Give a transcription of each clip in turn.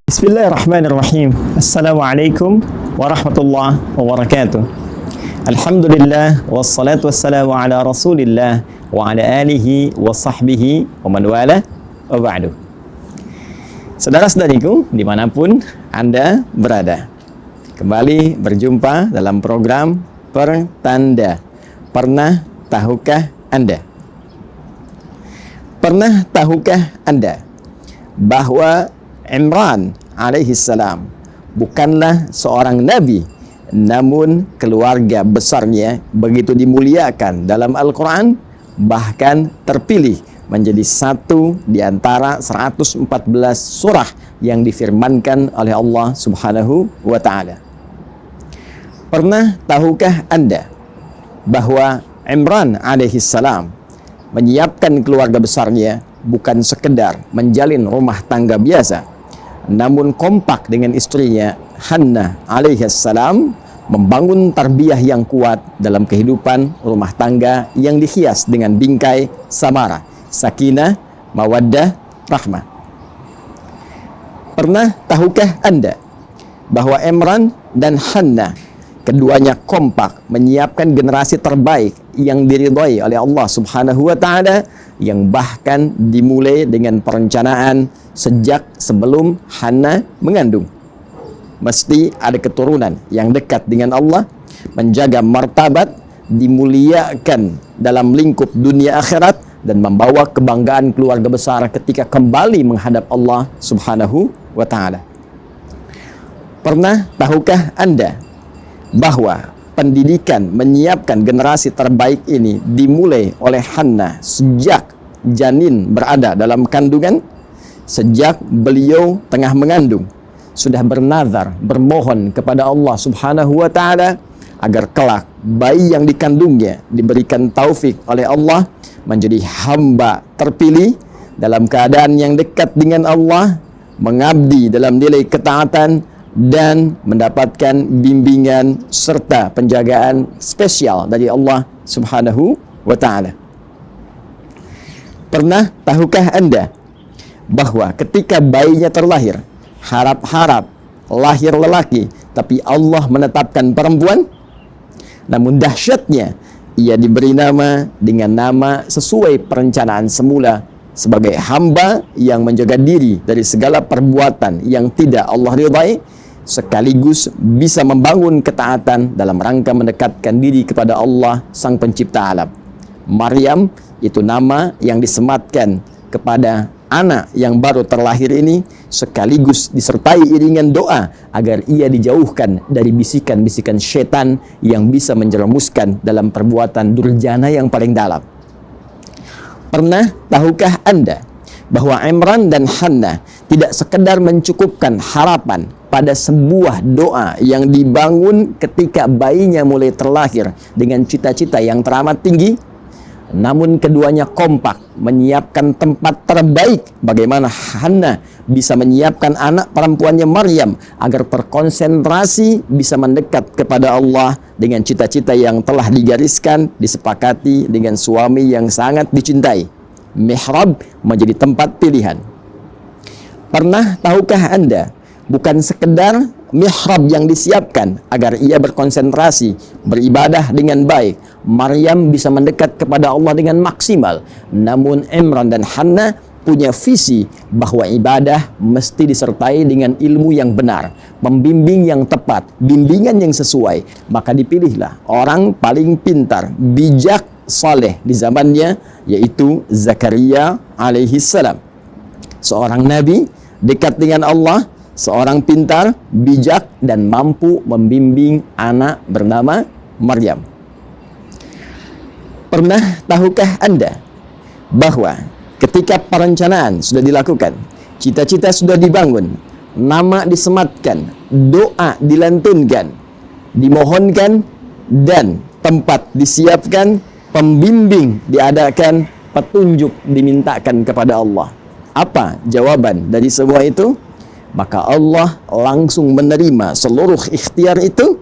Bismillahirrahmanirrahim. Assalamualaikum warahmatullahi wabarakatuh. Alhamdulillah wassalatu wassalamu ala Rasulillah wa ala alihi wa sahbihi wa man wala wa ba'du. Saudara-saudariku dimanapun Anda berada, kembali berjumpa dalam program Pertanda. Pernah tahukah Anda? Pernah tahukah Anda bahwa Imran alaihissalam bukanlah seorang nabi, namun keluarga besarnya begitu dimuliakan dalam Al-Quran, bahkan terpilih menjadi satu di antara 114 surah yang difirmankan oleh Allah Subhanahu wa Ta'ala. Pernah tahukah Anda bahwa Imran alaihissalam menyiapkan keluarga besarnya bukan sekedar menjalin rumah tangga biasa, namun kompak dengan istrinya Hannah alaihissalam membangun tarbiyah yang kuat dalam kehidupan rumah tangga yang dihias dengan bingkai samara, sakinah, mawaddah, rahmah. Pernah tahukah Anda bahwa Imran dan Hannah keduanya kompak menyiapkan generasi terbaik yang diridhai oleh Allah Subhanahu wa Ta'ala, yang bahkan dimulai dengan perencanaan sejak sebelum Hannah mengandung. Mesti ada keturunan yang dekat dengan Allah, menjaga martabat, dimuliakan dalam lingkup dunia akhirat, dan membawa kebanggaan keluarga besar ketika kembali menghadap Allah Subhanahu wa Ta'ala. Pernah tahukah Anda bahwa pendidikan menyiapkan generasi terbaik ini dimulai oleh Hannah sejak janin berada dalam kandungan? Sejak beliau tengah mengandung, sudah bernazar, bermohon kepada Allah Subhanahu wa Ta'ala agar kelak bayi yang dikandungnya diberikan taufik oleh Allah menjadi hamba terpilih dalam keadaan yang dekat dengan Allah, mengabdi dalam nilai ketaatan, dan mendapatkan bimbingan serta penjagaan spesial dari Allah Subhanahu wa Ta'ala. Pernah tahukah Anda bahwa ketika bayinya terlahir, harap-harap lahir lelaki, tapi Allah menetapkan perempuan? Namun dahsyatnya, ia diberi nama dengan nama sesuai perencanaan semula, sebagai hamba yang menjaga diri dari segala perbuatan yang tidak Allah ridhai, sekaligus bisa membangun ketaatan dalam rangka mendekatkan diri kepada Allah Sang Pencipta alam. Maryam itu nama yang disematkan kepada anak yang baru terlahir ini, sekaligus disertai iringan doa agar ia dijauhkan dari bisikan-bisikan setan yang bisa menjerumuskan dalam perbuatan durjana yang paling dalam. Pernah tahukah Anda bahwa Imran dan Hannah tidak sekedar mencukupkan harapan pada sebuah doa yang dibangun ketika bayinya mulai terlahir dengan cita-cita yang teramat tinggi, namun keduanya kompak menyiapkan tempat terbaik bagaimana Hannah bisa menyiapkan anak perempuannya Maryam agar terkonsentrasi bisa mendekat kepada Allah dengan cita-cita yang telah digariskan, disepakati dengan suami yang sangat dicintai. Mihrab menjadi tempat pilihan. Pernah tahukah Anda, bukan sekedar mihrab yang disiapkan agar ia berkonsentrasi, beribadah dengan baik, Maryam bisa mendekat kepada Allah dengan maksimal, namun Imran dan Hannah punya visi bahwa ibadah mesti disertai dengan ilmu yang benar, membimbing yang tepat, bimbingan yang sesuai. Maka dipilihlah orang paling pintar, bijak, saleh di zamannya, yaitu Zakaria alaihissalam, seorang nabi dekat dengan Allah, seorang pintar, bijak, dan mampu membimbing anak bernama Maryam. Pernah tahukah Anda bahwa ketika perencanaan sudah dilakukan, cita-cita sudah dibangun, nama disematkan, doa dilantunkan, dimohonkan, dan tempat disiapkan, pembimbing diadakan, petunjuk dimintakan kepada Allah? Apa jawaban dari semua itu? Maka Allah langsung menerima seluruh ikhtiar itu,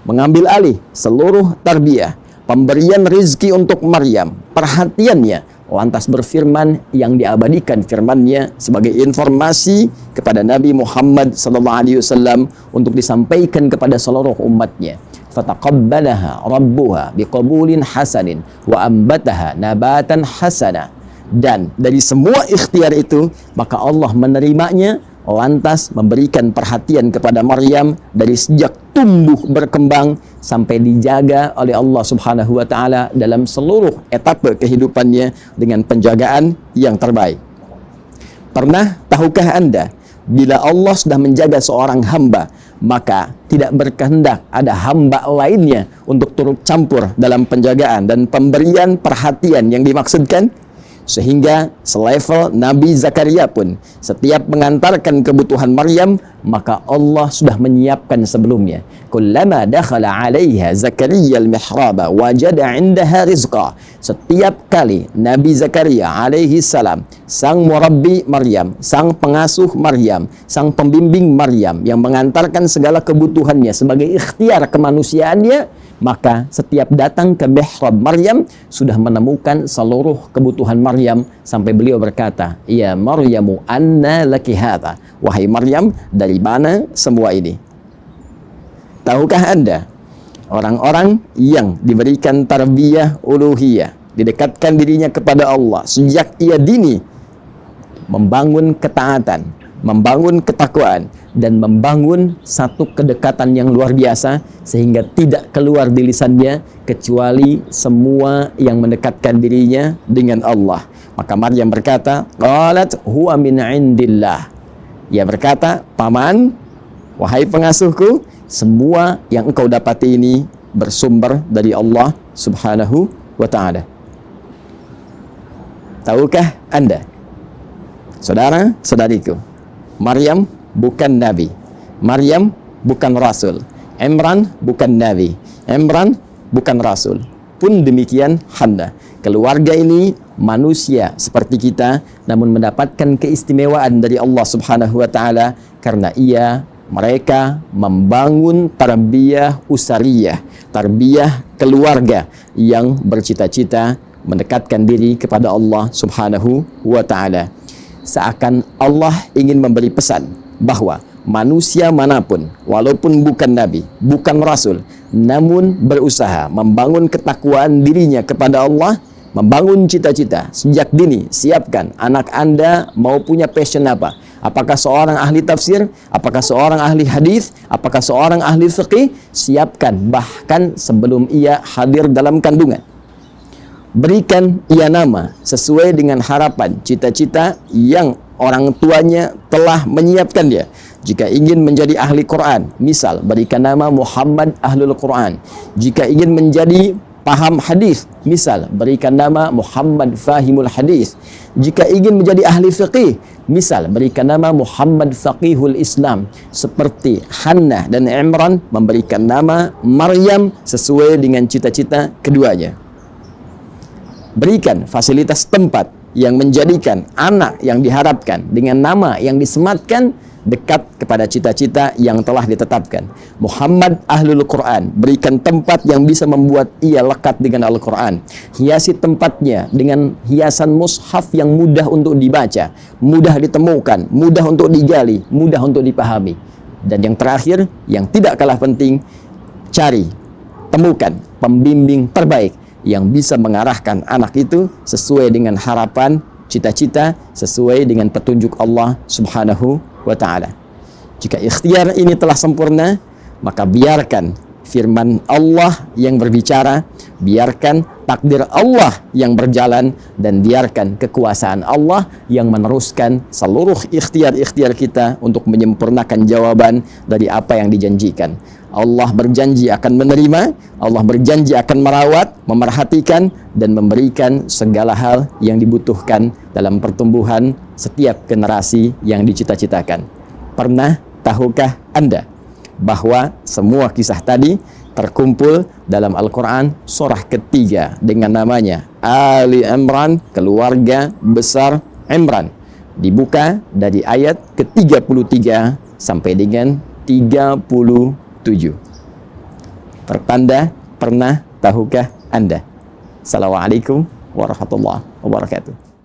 mengambil alih seluruh tarbiyah, pemberian rizki untuk Maryam, perhatiannya lantas berfirman yang diabadikan firman-Nya sebagai informasi kepada Nabi Muhammad SAW untuk disampaikan kepada seluruh umatnya. Fataqabbalaha rabbuha biqabulin hasanin wa ambataha nabatan hasana. Dan dari semua ikhtiar itu, maka Allah menerimanya, lantas memberikan perhatian kepada Maryam dari sejak tumbuh berkembang sampai dijaga oleh Allah Subhanahu wa taala dalam seluruh etapa kehidupannya dengan penjagaan yang terbaik. Pernah tahukah Anda, bila Allah sudah menjaga seorang hamba, maka tidak berkehendak ada hamba lainnya untuk turut campur dalam penjagaan dan pemberian perhatian yang dimaksudkan? Sehingga selevel Nabi Zakaria pun setiap mengantarkan kebutuhan Maryam, maka Allah sudah menyiapkan sebelumnya. Kullama dakhala 'alaiha Zakaria al-mihraba wajada 'indaha rizqa. Setiap kali Nabi Zakaria alaihi salam, sang murabbi Maryam, sang pengasuh Maryam, sang pembimbing Maryam yang mengantarkan segala kebutuhannya sebagai ikhtiar kemanusiaannya, maka setiap datang ke mihrab Maryam sudah menemukan seluruh kebutuhan Maryam sampai beliau berkata, "Ya Maryamu, anna laki hadha?" Wahai Maryam, dari mana semua ini? Tahukah Anda, orang-orang yang diberikan tarbiyah uluhiyah, didekatkan dirinya kepada Allah sejak ia dini, membangun ketaatan, membangun ketakwaan, dan membangun satu kedekatan yang luar biasa sehingga tidak keluar di lisannya kecuali semua yang mendekatkan dirinya dengan Allah. Maka Maryam berkata, qalat huwa min indillah. Ia berkata, paman, wahai pengasuhku, semua yang engkau dapati ini bersumber dari Allah Subhanahu wa ta'ala. Tahukah Anda, saudara-saudariku, Maryam bukan Nabi, Maryam bukan Rasul, Imran bukan Nabi, Imran bukan Rasul. Pun demikian Hannah. Keluarga ini manusia seperti kita, namun mendapatkan keistimewaan dari Allah Subhanahu wa ta'ala karena mereka membangun tarbiyah usariyah, tarbiyah keluarga yang bercita-cita mendekatkan diri kepada Allah Subhanahu wa ta'ala. Seakan Allah ingin memberi pesan bahwa manusia manapun, walaupun bukan Nabi, bukan Rasul, namun berusaha membangun ketakwaan dirinya kepada Allah, membangun cita-cita sejak dini. Siapkan anak Anda mau punya passion apa? Apakah seorang ahli tafsir? Apakah seorang ahli hadis? Apakah seorang ahli fiqih? Siapkan bahkan sebelum ia hadir dalam kandungan. Berikan ia nama sesuai dengan harapan, cita-cita yang orang tuanya telah menyiapkan dia. Jika ingin menjadi ahli Quran, misal berikan nama Muhammad Ahlul Quran. Jika ingin menjadi paham hadis, misal berikan nama Muhammad Fahimul Hadis. Jika ingin menjadi ahli fiqih, misal berikan nama Muhammad Faqihul Islam. Seperti Hannah dan Imran memberikan nama Maryam sesuai dengan cita-cita keduanya. Berikan fasilitas tempat yang menjadikan anak yang diharapkan dengan nama yang disematkan dekat kepada cita-cita yang telah ditetapkan. Muhammad Ahlul Quran, berikan tempat yang bisa membuat ia lekat dengan Al-Quran. Hiasi tempatnya dengan hiasan mushaf yang mudah untuk dibaca, mudah ditemukan, mudah untuk digali, mudah untuk dipahami. Dan yang terakhir, yang tidak kalah penting, cari, temukan pembimbing terbaik yang bisa mengarahkan anak itu sesuai dengan harapan, cita-cita, sesuai dengan petunjuk Allah Subhanahu wa ta'ala. Jika ikhtiar ini telah sempurna, maka biarkan firman Allah yang berbicara, biarkan takdir Allah yang berjalan, dan biarkan kekuasaan Allah yang meneruskan seluruh ikhtiar-ikhtiar kita untuk menyempurnakan jawaban dari apa yang dijanjikan. Allah berjanji akan menerima, Allah berjanji akan merawat, memerhatikan, dan memberikan segala hal yang dibutuhkan dalam pertumbuhan setiap generasi yang dicita-citakan. Pernah tahukah Anda bahwa semua kisah tadi terkumpul dalam Al-Quran surah ketiga dengan namanya Ali Imran, keluarga besar Imran. Dibuka dari ayat ke-33 sampai dengan 37. Pertanda, pernah tahukah Anda? Assalamualaikum warahmatullahi wabarakatuh.